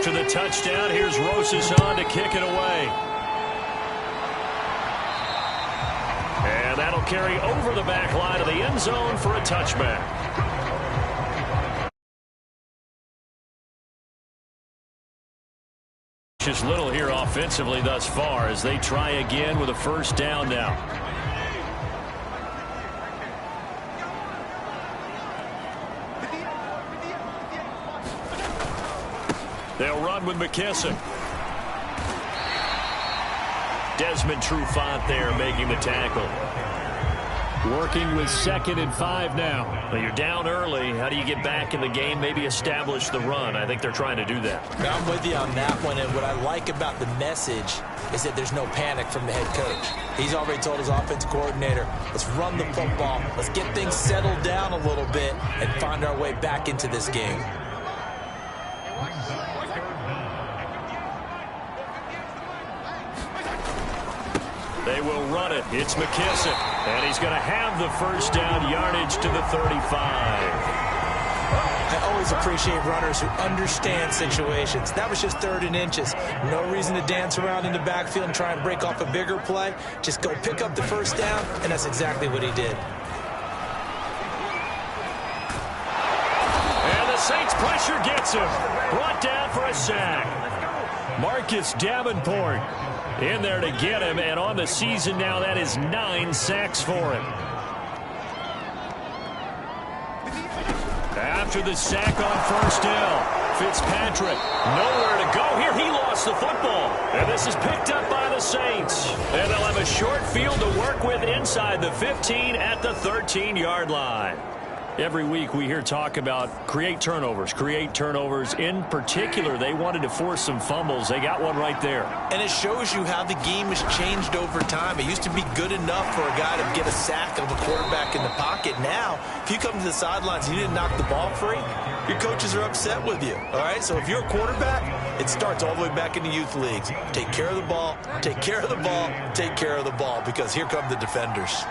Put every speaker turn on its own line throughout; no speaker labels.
After the touchdown, here's Rosas on to kick it away. And that'll carry over the back line of the end zone for a touchback. Just little here offensively thus far as they try again with a first down now. They'll run with McKissick. Desmond Trufant there making the tackle. Working with 2nd and 5 now. Well, you're down early. How do you get back in the game? Maybe establish the run. I think they're trying to do that.
I'm with you on that one. And what I like about the message is that there's no panic from the head coach. He's already told his offensive coordinator, let's run the football. Let's get things settled down a little bit and find our way back into this game.
They will run it. It's McKissick. And he's going to have the first down, yardage to the 35.
I always appreciate runners who understand situations. That was just 3rd and inches. No reason to dance around in the backfield and try and break off a bigger play. Just go pick up the first down, and that's exactly what he did.
And the Saints pressure gets him. Brought down for a sack. Marcus Davenport in there to get him, and on the season now, that is 9 sacks for him. After the sack on first down, Fitzpatrick nowhere to go here. He lost the football, and this is picked up by the Saints. And they'll have a short field to work with inside the 15 at the 13-yard line. Every week we hear talk about create turnovers. In particular, they wanted to force some fumbles. They got one right there.
And it shows you how the game has changed over time. It used to be good enough for a guy to get a sack of a quarterback in the pocket. Now, if you come to the sidelines and you didn't knock the ball free, your coaches are upset with you. All right? So if you're a quarterback, it starts all the way back in the youth leagues. Take care of the ball, take care of the ball, take care of the ball, because here come the defenders.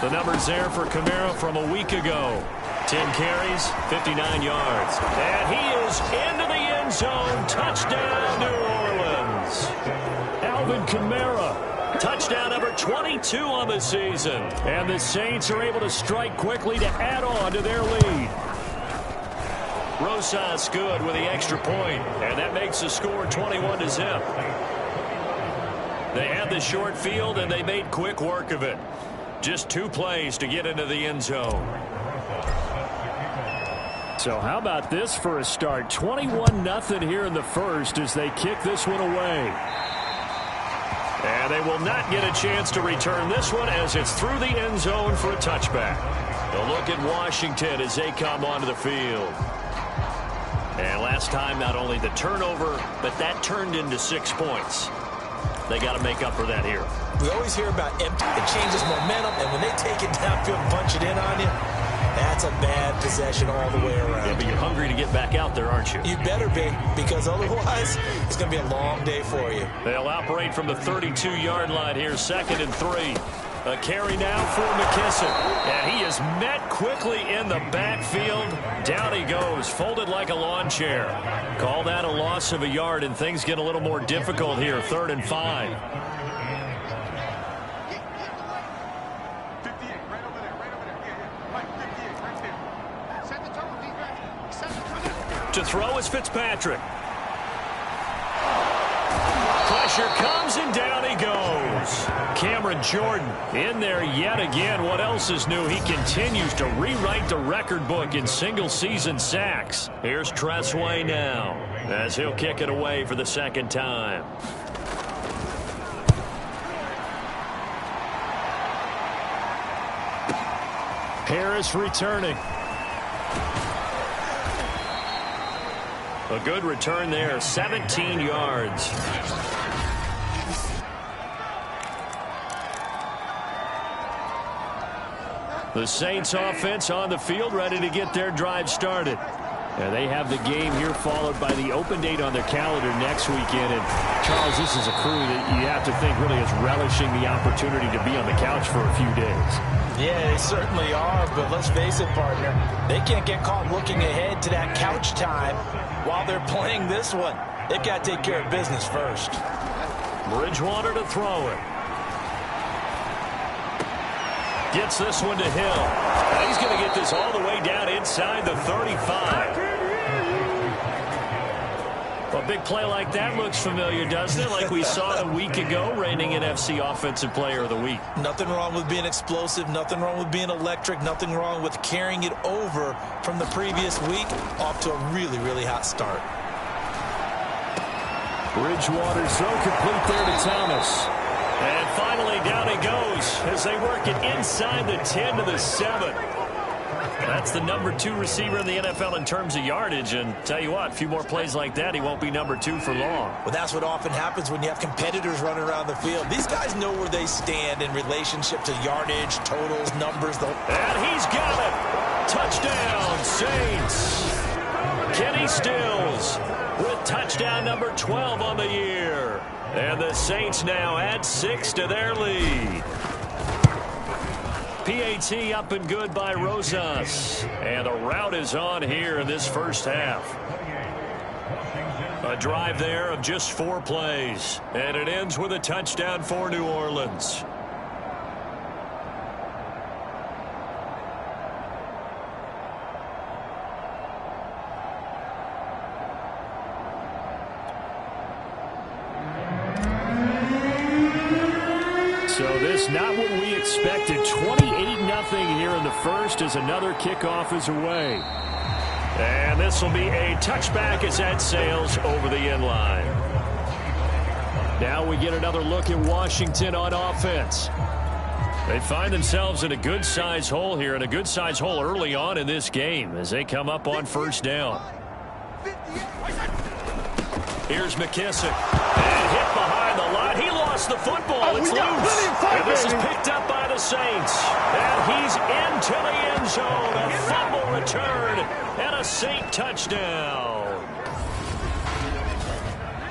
The numbers there for Kamara from a week ago. 10 carries, 59 yards. And he is into the end zone. Touchdown, New Orleans. Alvin Kamara. Touchdown number 22 on the season. And the Saints are able to strike quickly to add on to their lead. Rosas good with the extra point. And that makes the score 21-0. They had the short field, and they made quick work of it. Just 2 plays to get into the end zone. So how about this for a start? 21-0 here in the first as they kick this one away. And they will not get a chance to return this one as it's through the end zone for a touchback. A look at Washington as they come onto the field. And last time, not only the turnover, but that turned into 6 points. They got to make up for that here.
We always hear about empty. It changes momentum, and when they take it downfield and punch it in on you, that's a bad possession all the way around.
Yeah, but you're hungry to get back out there, aren't you?
You better be, because otherwise it's going to be a long day for you.
They'll operate from the 32-yard line here, 2nd and 3. A carry now for McKissick. And he is met quickly in the backfield. Down he goes, folded like a lawn chair. Call that a loss of a yard, and things get a little more difficult here, 3rd and 5. To throw is Fitzpatrick. Pressure comes, and down he goes. Cameron Jordan in there yet again. What else is new? He continues to rewrite the record book in single-season sacks. Here's Tressway now as he'll kick it away for the 2nd time. Harris returning. A good return there, 17 yards. The Saints offense on the field, ready to get their drive started. And they have the game here followed by the open date on their calendar next weekend. And Charles, this is a crew that you have to think really is relishing the opportunity to be on the couch for a few days.
Yeah, they certainly are, but let's face it, partner. They can't get caught looking ahead to that couch time while they're playing this one, they've got to take care of business first.
Bridgewater to throw it. Gets this one to Hill. Now he's going to get this all the way down inside the 35. A big play like that looks familiar, doesn't it? Like we saw a week ago, reigning NFC Offensive Player of the Week.
Nothing wrong with being explosive. Nothing wrong with being electric. Nothing wrong with carrying it over from the previous week off to a really, really hot start.
Bridgewater so complete there to Thomas. And finally down he goes as they work it inside the 10 to the 7. That's the number 2 receiver in the NFL in terms of yardage. And tell you what, a few more plays like that, he won't be number 2 for long.
Well, that's what often happens when you have competitors running around the field. These guys know where they stand in relationship to yardage, totals, numbers.
And he's got it. Touchdown, Saints. Kenny Stills with touchdown number 12 on the year. And the Saints now add 6 to their lead. PAT up and good by Rosas. And a rout is on here in this first half. A drive there of just 4 plays. And it ends with a touchdown for New Orleans. So this not what we expected. 28-0 here in the first as another kickoff is away. And this will be a touchback as that sails over the end line. Now we get another look at Washington on offense. They find themselves in a good-sized hole here, and a good-sized hole early on in this game as they come up on first down. Here's McKissick. And hit behind the line. He lost the football. It's loose. And this is picked up by the Saints. And he's into the end zone. A fumble return and a Saint touchdown.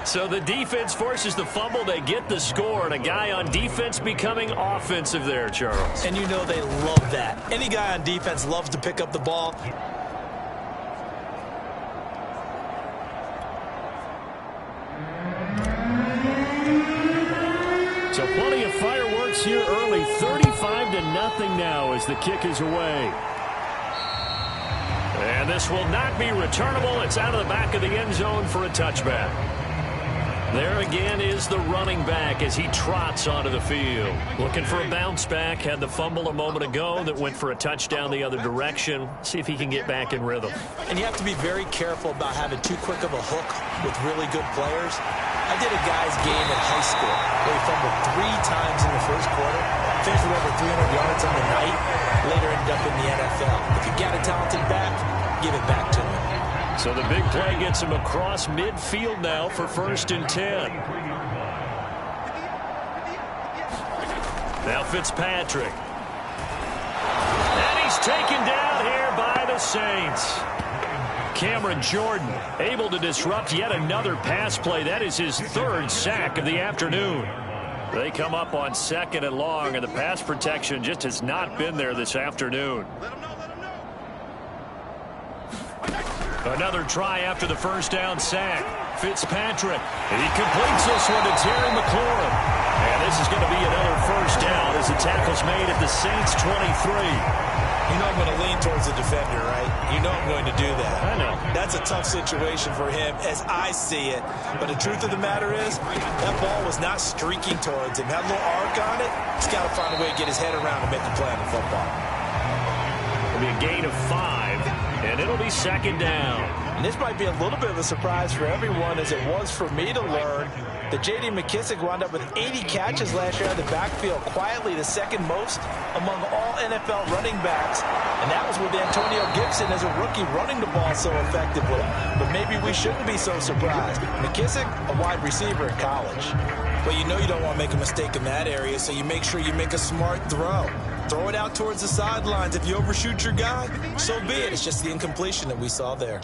So the defense forces the fumble. They get the score. And a guy on defense becoming offensive there, Charles.
And you know they love that. Any guy on defense loves to pick up the ball.
So plenty of fireworks here early. 35-0 now as the kick is away. And this will not be returnable. It's out of the back of the end zone for a touchback. There again is the running back as he trots onto the field. Looking for a bounce back. Had the fumble a moment ago that went for a touchdown the other direction. See if he can get back in rhythm.
And you have to be very careful about having too quick of a hook with really good players. I did a guy's game in high school where he fumbled 3 times in the first quarter, finished with over 300 yards on the night, later ended up in the NFL. If you got a talented back, give it back to him.
So the big play gets him across midfield now for 1st and 10. Now Fitzpatrick. And he's taken down here by the Saints. Cameron Jordan able to disrupt yet another pass play. That is his 3rd sack of the afternoon. They come up on 2nd and long, and the pass protection just has not been there this afternoon. Another try after the first down sack. Fitzpatrick. He completes this one to Terry McLaurin. And this is going to be another first down as the tackle's made at the Saints 23.
You know I'm going to lean towards the defender, right? You know I'm going to do that.
I know.
That's a tough situation for him as I see it. But the truth of the matter is, that ball was not streaking towards him. Had a little arc on it. He's got to find a way to get his head around and make a play on the football.
It'll be a gain of 5, and it'll be 2nd down.
And this might be a little bit of a surprise for everyone, as it was for me to learn that J.D. McKissick wound up with 80 catches last year out of the backfield, quietly the 2nd most among all NFL running backs. And that was with Antonio Gibson as a rookie running the ball so effectively. But maybe we shouldn't be so surprised. McKissick, a wide receiver in college. Well, you know you don't want to make a mistake in that area, so you make sure you make a smart throw. Throw it out towards the sidelines. If you overshoot your guy, so be it. It's just the incompletion that we saw there.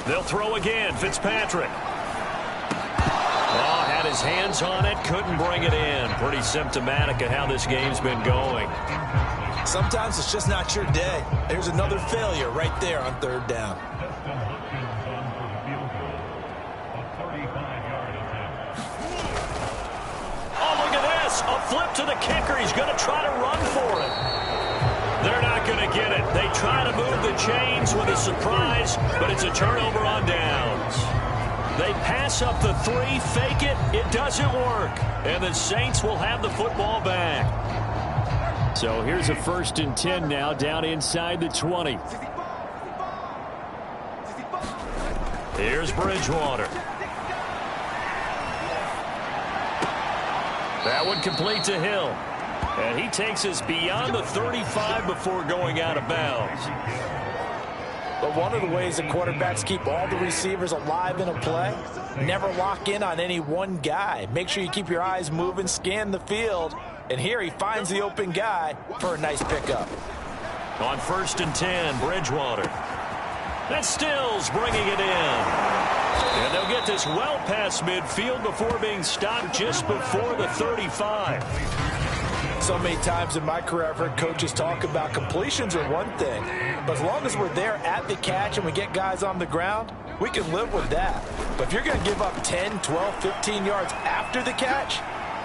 They'll throw again. Fitzpatrick. Oh, had his hands on it. Couldn't bring it in. Pretty symptomatic of how this game's been going.
Sometimes it's just not your day. There's another failure right there on third down.
Oh, look at this. A flip to the kicker. He's going to try to run for it. They're not going to get it. They try to move the chains with a surprise, but it's a turnover on downs. They pass up the 3, fake it. It doesn't work. And the Saints will have the football back. So here's a 1st and 10 now, down inside the 20. Here's Bridgewater. That one complete to Hill. And he takes us beyond the 35 before going out of bounds.
But one of the ways that quarterbacks keep all the receivers alive in a play, never lock in on any one guy. Make sure you keep your eyes moving, scan the field. And here he finds the open guy for a nice pickup.
On 1st and 10, Bridgewater. That's Stills bringing it in. And they'll get this well past midfield before being stopped just before the 35.
So many times in my career, I've heard coaches talk about completions are one thing. But as long as we're there at the catch and we get guys on the ground, we can live with that. But if you're going to give up 10, 12, 15 yards after the catch,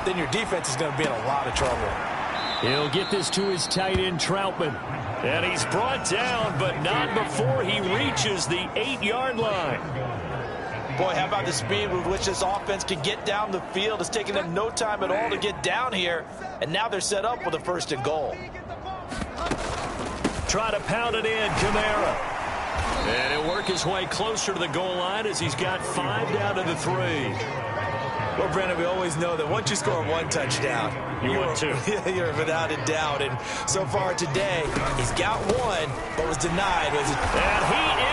then your defense is going to be in a lot of trouble.
He'll get this to his tight end, Troutman. And he's brought down, but not before he reaches the 8-yard line.
Boy, how about the speed with which this offense can get down the field? It's taken them no time at all to get down here. And now they're set up with a 1st and goal.
Try to pound it in, Kamara. And he'll work his way closer to the goal line as he's got 5 down to the 3.
Well, Brandon, we always know that once you score 1 touchdown,
want 2.
You're without a doubt. And so far today, he's got 1, but was denied.
And he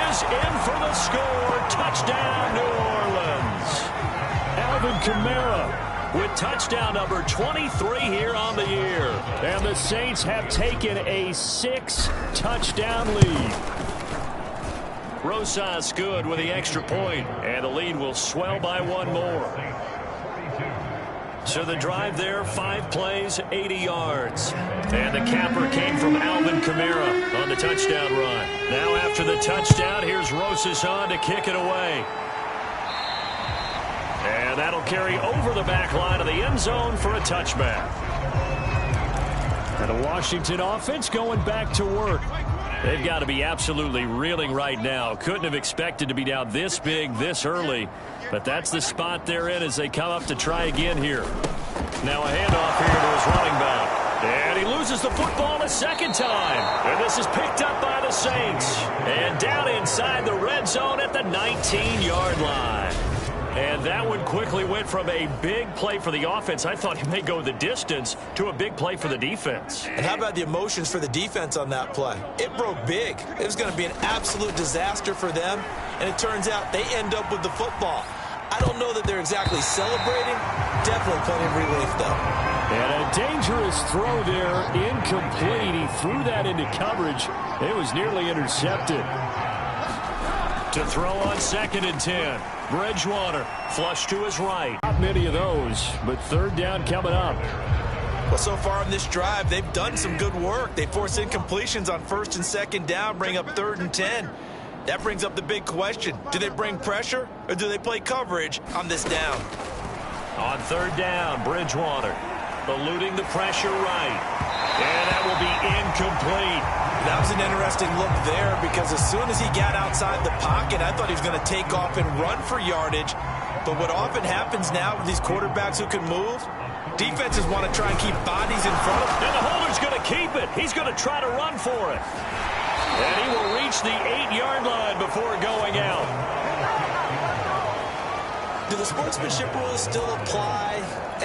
is in for the score. Touchdown, New Orleans. Alvin Kamara with touchdown number 23 here on the year. And the Saints have taken a 6-touchdown lead. Rosas good with the extra point, and the lead will swell by 1 more. So the drive there, 5 plays, 80 yards. And the capper came from Alvin Kamara on the touchdown run. Now after the touchdown, here's Rosas on to kick it away. And that'll carry over the back line of the end zone for a touchback. And the Washington offense going back to work. They've got to be absolutely reeling right now. Couldn't have expected to be down this big, this early. But that's the spot they're in as they come up to try again here. Now a handoff here to his running back. And he loses the football a second time. And this is picked up by the Saints. And down inside the red zone at the 19-yard line. And that one quickly went from a big play for the offense, I thought he may go the distance, to a big play for the defense.
And how about the emotions for the defense on that play? It broke big. It was going to be an absolute disaster for them. And it turns out they end up with the football. I don't know that they're exactly celebrating. Definitely plenty of relief, though.
And a dangerous throw there, incomplete. He threw that into coverage. It was nearly intercepted. To throw on 2nd and 10. Bridgewater flush to his right. Not many of those, but 3rd down coming up.
Well, so far on this drive, they've done some good work. They force incompletions on 1st and 2nd down, bring up 3rd and 10. That brings up the big question. Do they bring pressure or do they play coverage on this down?
On 3rd down, Bridgewater eluding the pressure right. And that will be incomplete.
That was an interesting look there because as soon as he got outside the pocket, I thought he was going to take off and run for yardage. But what often happens now with these quarterbacks who can move, defenses want to try and keep bodies in front of them.
And the holder's going to keep it. He's going to try to run for it. And he will reach the 8-yard line before going out.
Do the sportsmanship rules still apply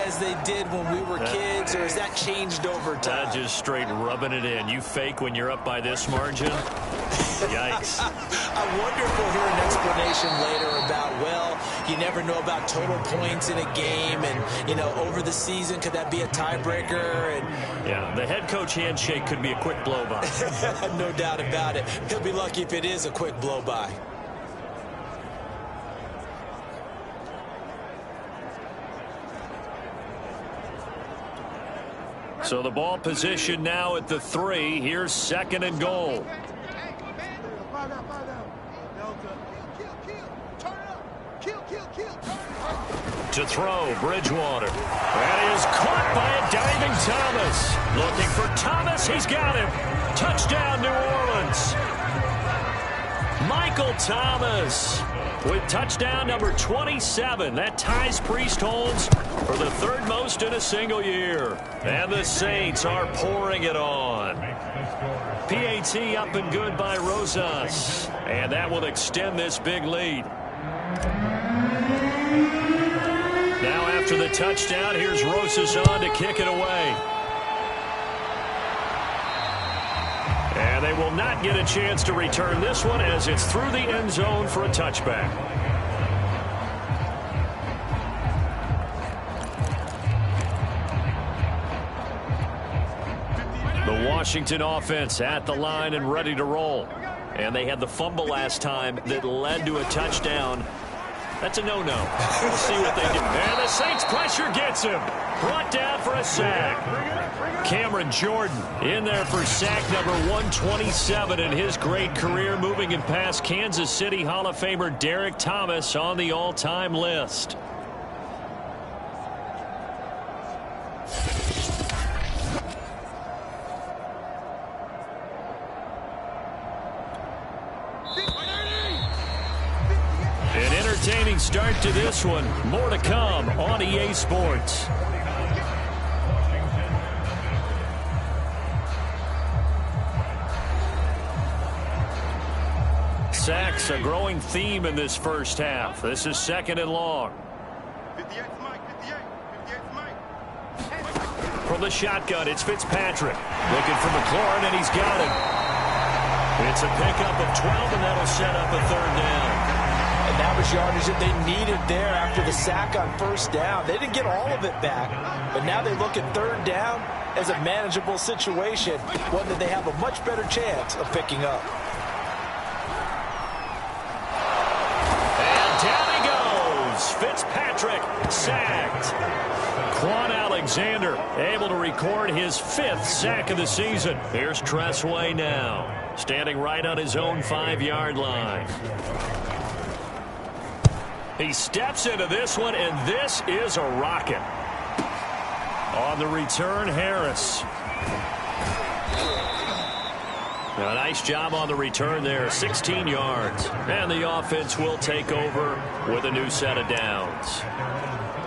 as they did when we were kids, or has that changed over time?
Just straight rubbing it in. You fake when you're up by this margin? Yikes.
I wonder if we'll hear an explanation later about, well, you never know about total points in a game, and, you know, over the season, could that be a tiebreaker? And
yeah, the head coach handshake could be a quick blow-by.
No doubt about it. He'll be lucky if it is a quick blow-by.
So the ball position now at the 3. Here's 2nd and goal. To throw, Bridgewater. That is caught by a diving Thomas. Looking for Thomas. He's got him. Touchdown, New Orleans. Michael Thomas with touchdown number 27. That ties Priest-Holmes for the 3rd most in a single year. And the Saints are pouring it on. PAT up and good by Rosas. And that will extend this big lead. Now after the touchdown, here's Rosas on to kick it away. And they will not get a chance to return this one as it's through the end zone for a touchback. The Washington offense at the line and ready to roll. And they had the fumble last time that led to a touchdown. That's a no-no. We'll see what they do. And the Saints pressure gets him. Brought down for a sack. Cameron Jordan in there for sack number 127 in his great career, moving him past Kansas City Hall of Famer Derek Thomas on the all-time list. An entertaining start to this one. More to come on EA Sports. Sacks, a growing theme in this first half. This is 2nd and long. From the shotgun, it's Fitzpatrick. Looking for McLaurin, and he's got him. It's a pickup of 12, and that'll set up a 3rd down.
And that was yardage that they needed there after the sack on 1st down. They didn't get all of it back, but now they look at 3rd down as a manageable situation, one that they have a much better chance of picking up.
And down he goes. Fitzpatrick sacked. Quan Alexander able to record his 5th sack of the season. Here's Tressway now, standing right on his own 5-yard line. He steps into this one, and this is a rocket. On the return, Harris. A nice job on the return there, 16 yards. And the offense will take over with a new set of downs.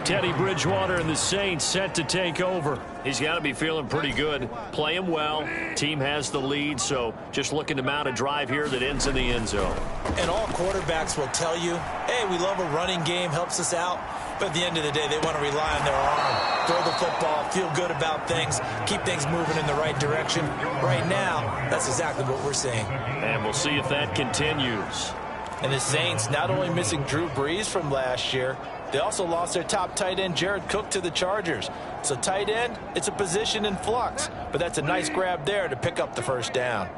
Teddy Bridgewater and the Saints set to take over. He's got to be feeling pretty good, playing well. Team has the lead, so just looking to mount a drive here that ends in the end zone.
And all quarterbacks will tell you, hey, we love a running game, helps us out. But at the end of the day, they want to rely on their arm. Throw the football, feel good about things, keep things moving in the right direction. Right now, that's exactly what we're seeing.
And we'll see if that continues.
And the Saints not only missing Drew Brees from last year, they also lost their top tight end, Jared Cook, to the Chargers. So tight end, it's a position in flux. But that's a nice grab there to pick up the 1st down.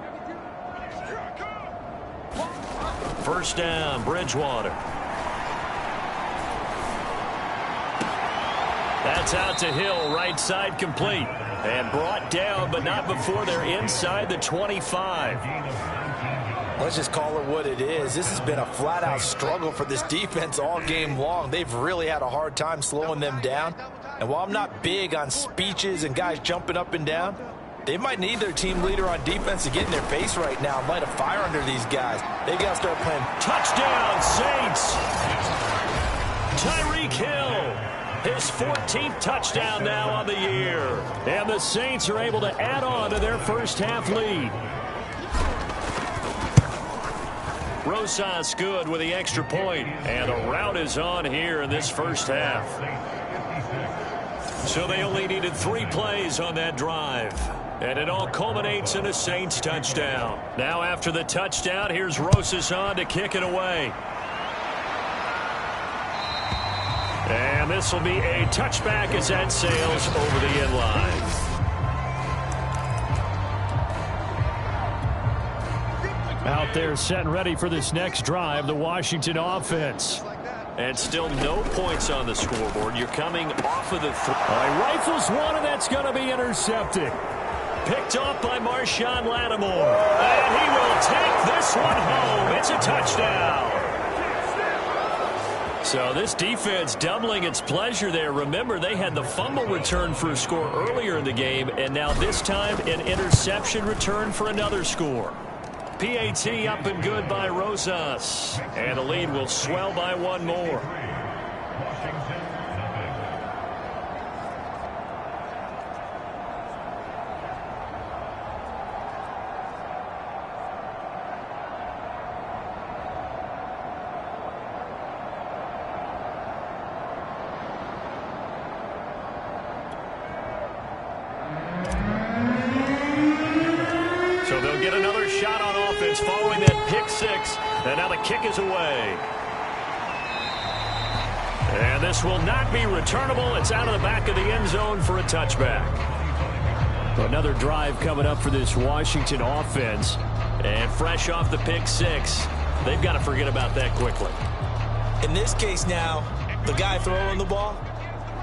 1st down, Bridgewater. That's out to Hill, right side complete. And brought down, but not before they're inside the 25.
Let's just call it what it is. This has been a flat-out struggle for this defense all game long. They've really had a hard time slowing them down. And while I'm not big on speeches and guys jumping up and down, they might need their team leader on defense to get in their face right now and light a fire under these guys. They've got to start playing.
Touchdown, Saints! Tyreek Hill, his 14th touchdown now on the year. And the Saints are able to add on to their first half lead. Rosas good with the extra point, and a rout is on here in this first half. So they only needed 3 plays on that drive, and it all culminates in a Saints touchdown. Now after the touchdown, here's Rosas on to kick it away. And this will be a touchback as that sails over the end line. Out there set and ready for this next drive, the Washington offense. And still no points on the scoreboard. You're coming off of the rifles one, and that's going to be intercepted. Picked off by Marshawn Lattimore. And he will take this one home. It's a touchdown. So this defense doubling its pleasure there. Remember, they had the fumble return for a score earlier in the game, and now this time an interception return for another score. PAT up and good by Rosas. And the lead will swell by one more. So they'll get another shot on offense following that pick six. And now the kick is away. And this will not be returnable. It's out of the back of the end zone for a touchback. Another drive coming up for this Washington offense. And fresh off the pick six, they've got to forget about that quickly.
In this case now, the guy throwing the ball,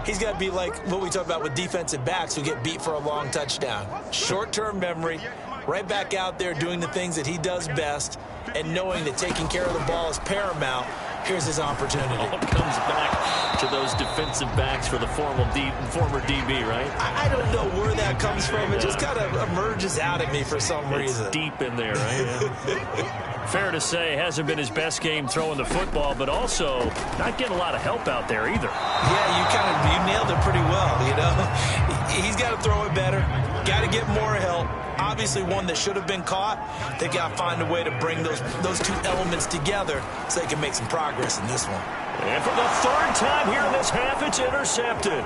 he's got to be like what we talk about with defensive backs who get beat for a long touchdown. Short-term memory, right back out there doing the things that he does best, and knowing that taking care of the ball is paramount. Here's his opportunity.
All comes back to those defensive backs for the former DB, right?
I don't know where that comes from. It just kind of emerges out at me for some reason.
It's deep in there, right? Yeah. Fair to say, hasn't been his best game throwing the football, but also not getting a lot of help out there either.
Yeah, you nailed it pretty well, you know. He's got to throw it better. Got to get more help. Obviously one that should have been caught. They got to find a way to bring those two elements together so they can make some progress in this one.
And for the third time here in this half, it's intercepted.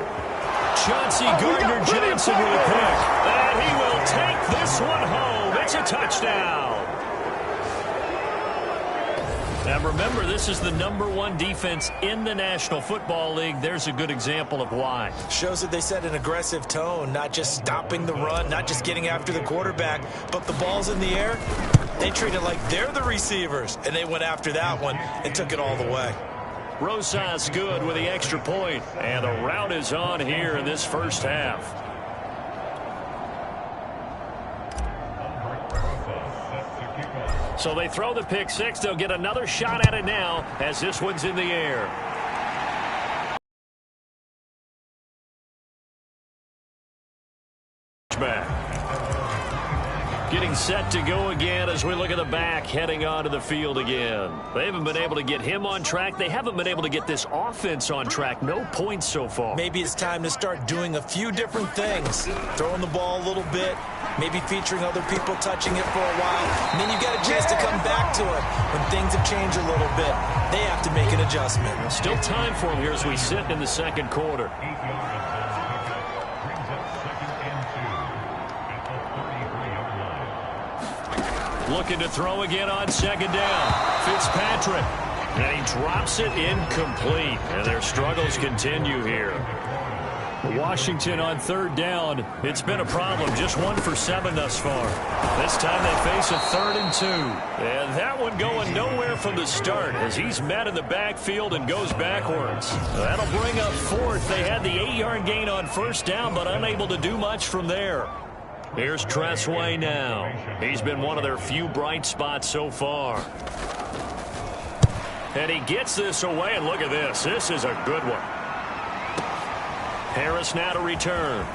Chauncey Gardner-Johnson with a pick. And he will take this one home. It's a touchdown. And remember, this is the #1 defense in the National Football League. There's a good example of why.
Shows that they set an aggressive tone, not just stopping the run, not just getting after the quarterback, but the ball's in the air. They treat it like they're the receivers, and they went after that one and took it all the way.
Rosas good with the extra point, and the route is on here in this first half. So they throw the pick six. They'll get another shot at it now as this one's in the air. Back. Getting set to go again as we look at the back heading onto the field again. They haven't been able to get him on track. They haven't been able to get this offense on track. No points so far.
Maybe it's time to start doing a few different things. Throwing the ball a little bit, maybe featuring other people touching it for a while. And then you got a chance to come back to it when things have changed a little bit. They have to make an adjustment.
Still time for him here as we sit in the second quarter. Looking to throw again on second down. Fitzpatrick. And he drops it incomplete. And their struggles continue here. Washington on third down. It's been a problem. Just 1 for 7 thus far. This time they face a 3rd and 2. And that one going nowhere from the start as he's met in the backfield and goes backwards. That'll bring up 4th. They had the 8-yard gain on first down, but unable to do much from there. Here's Tressway now. He's been one of their few bright spots so far. And he gets this away, and look at this. This is a good one. Harris now to return.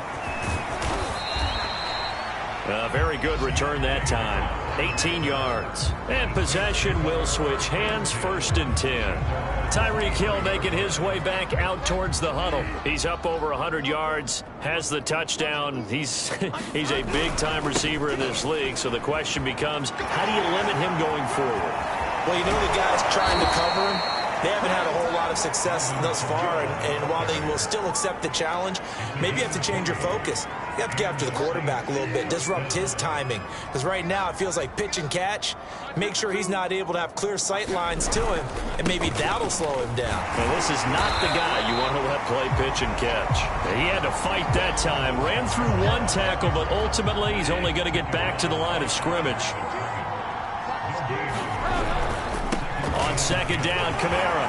A very good return that time. 18 yards. And possession will switch hands, 1st and 10. Tyreek Hill making his way back out towards the huddle. He's up over 100 yards, has the touchdown. He's a big-time receiver in this league, so the question becomes, how do you limit him going forward?
Well, you know the guys trying to cover him, they haven't had a whole lot of success thus far, and while they will still accept the challenge, maybe you have to change your focus. You have to get after the quarterback a little bit, disrupt his timing, because right now it feels like pitch and catch. Make sure he's not able to have clear sight lines to him, and maybe that'll slow him down.
Well, this is not the guy you want to let play pitch and catch. He had to fight that time, ran through 1 tackle, but ultimately he's only going to get back to the line of scrimmage. On second down, Kamara.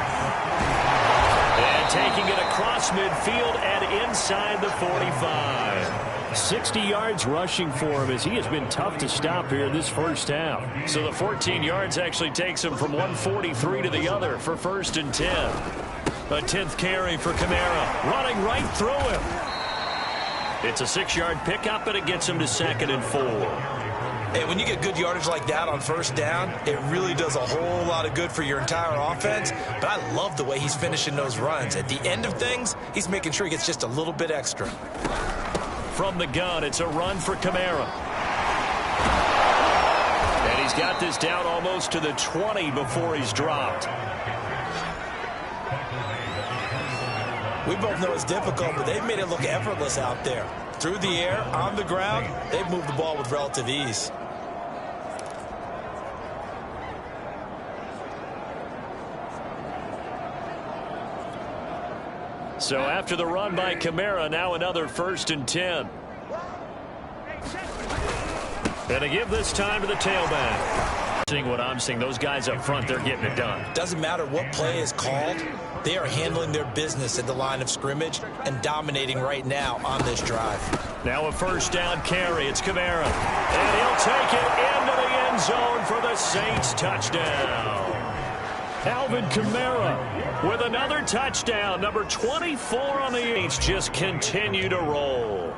And taking it across midfield and inside the 45. 60 yards rushing for him as he has been tough to stop here this first half. So the 14 yards actually takes him from 143 to the other for 1st and 10. A 10th carry for Kamara, running right through him. It's a 6-yard pickup, and it gets him to 2nd and 4.
And when you get good yardage like that on 1st down, it really does a whole lot of good for your entire offense. But I love the way he's finishing those runs. At the end of things, he's making sure he gets just a little bit extra.
From the gun, it's a run for Kamara. And he's got this down almost to the 20 before he's dropped.
We both know it's difficult, but they've made it look effortless out there. Through the air, on the ground, they've moved the ball with relative ease.
So after the run by Kamara, now another 1st and 10. And to give this time to the tailback. Seeing what I'm seeing, those guys up front, they're getting it done.
Doesn't matter what play is called. They are handling their business at the line of scrimmage and dominating right now on this drive.
Now a 1st down carry. It's Kamara. And he'll take it into the end zone for the Saints touchdown. Alvin Kamara with another touchdown. Number 24 on the Saints just continue to roll.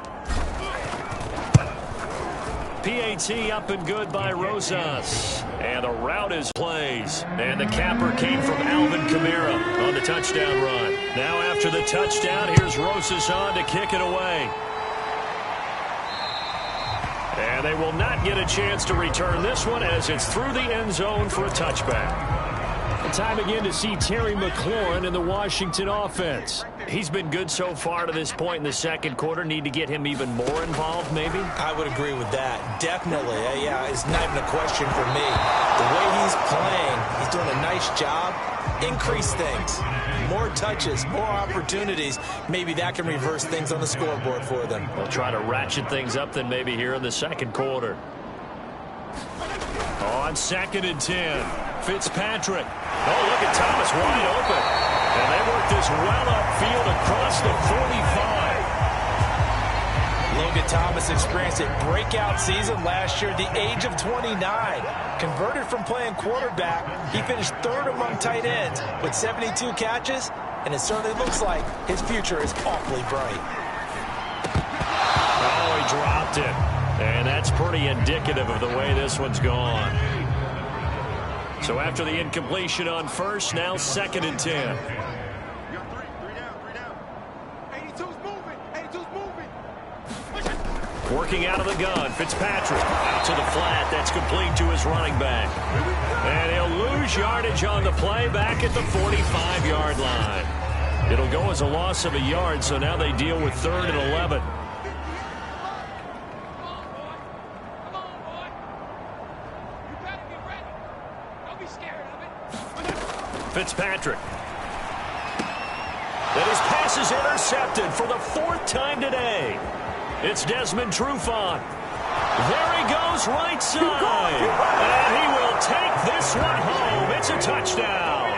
PAT up and good by Rosas. And the route is plays. And the capper came from Alvin Kamara on the touchdown run. Now after the touchdown, here's Rosas on to kick it away. And they will not get a chance to return this one as it's through the end zone for a touchback. Time again to see Terry McLaurin in the Washington offense. He's been good so far to this point in the 2nd quarter. Need to get him even more involved, maybe?
I would agree with that. Definitely. Yeah, it's not even a question for me. The way he's playing, he's doing a nice job. Increase things. More touches, more opportunities. Maybe that can reverse things on the scoreboard for them.
They'll try to ratchet things up then maybe here in the 2nd quarter. On 2nd and 10. Fitzpatrick. Oh, look at Thomas wide open. And they work this well upfield across the 45.
Logan Thomas experienced a breakout season last year at the age of 29. Converted from playing quarterback, he finished 3rd among tight ends with 72 catches, and it certainly looks like his future is awfully bright.
Oh, he dropped it. And that's pretty indicative of the way this one's gone. So after the incompletion on 1st, now 2nd and 10. Working out of the gun, Fitzpatrick out to the flat. That's complete to his running back. And he'll lose yardage on the play back at the 45-yard line. It'll go as a loss of a yard, so now they deal with 3rd and 11. Fitzpatrick. And his pass is intercepted for the 4th time today. It's Desmond Trufant. There he goes right side. And he will take this one home. It's a touchdown.